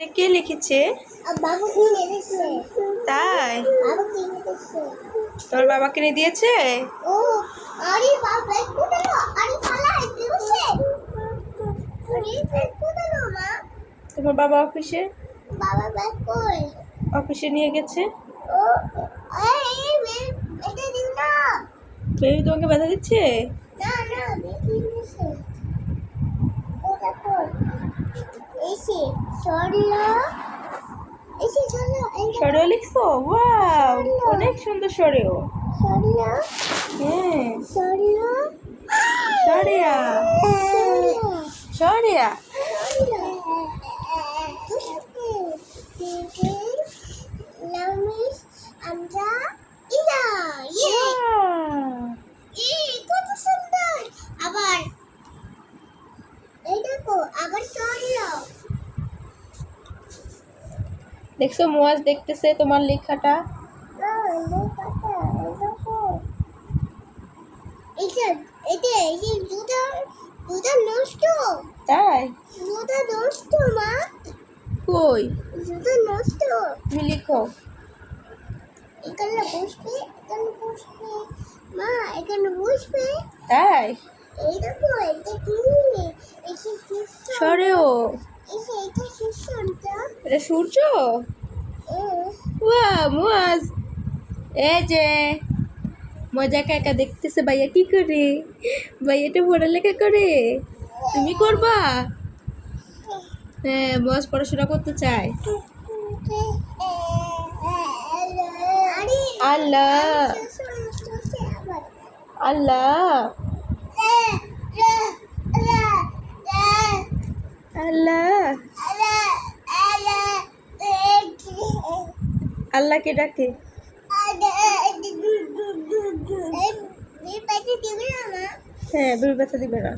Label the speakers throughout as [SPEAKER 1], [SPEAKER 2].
[SPEAKER 1] কে লিখেছে? তাই তোর বাবা কিনে দিয়েছে? তোমার বাবা অফিসে অফিসে নিয়ে গেছে। বেবি তোমাকে ব্যথা দিচ্ছে? সরেও লিখছো? ওয়াও, অনেক সুন্দর সরেও। হ্যাঁ, সরিয়া সরিয়া। দেখছো মুয়াজ দেখতেছে তোমার লেখাটা। তাই কই তুমি লিখো। তাই সরেও। এটা সূর্য? ওয়াও মুয়াজ, এই যে মজা একা একা দেখতেছে ভাইয়া কি করে। ভাইয়াটা পড়ালেখা করে, তুমি করবা? হ্যাঁ, মুয়াজ পড়াশোনা করতে চায়। আল্লাহ আল্লাহ আল্লাহ আল্লাহকে ডাকে। হ্যাঁ, বেবি ব্যথা দিবে না।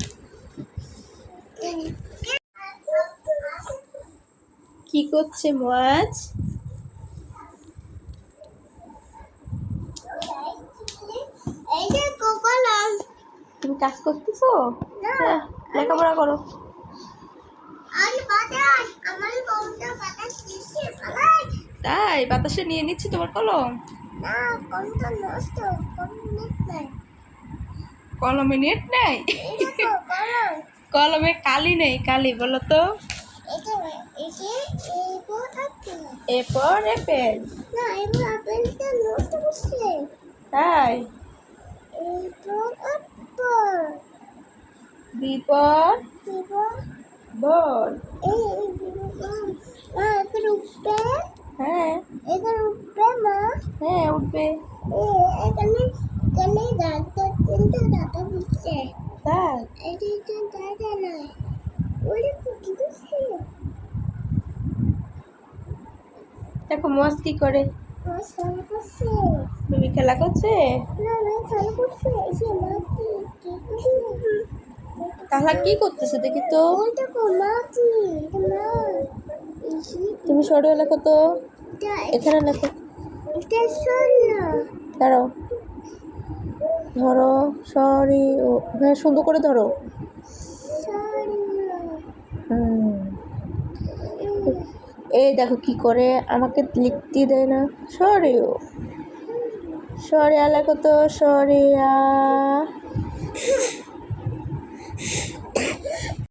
[SPEAKER 1] কি করছে মুয়াজ? তুমি কাজ করতেছো? লেখাপড়া করো। তাই বাতাসে নিয়ে নিচ্ছি তোমার কলম। কলমে নেট নাই? কলমে কালি নেই, কালি বলো তো। এরপর অ্যাপেল। তাই বিপদ বল। হ্যাঁ হ্যাঁ, উঠবে। দেখো মস্ত কি করে। বেবি খেলা করছে। তাহলে কি করতেছে দেখি তো। তুমি সরিয়ে লেখো তো, এখানে লেখো। দাঁড়াও, ধরো সরি ও। হ্যাঁ, সুন্দর করে ধরো। এই দেখো কি করে, আমাকে লিখতে দেয় না। সরিও সরিয়া লেখো তো, সরিয়া।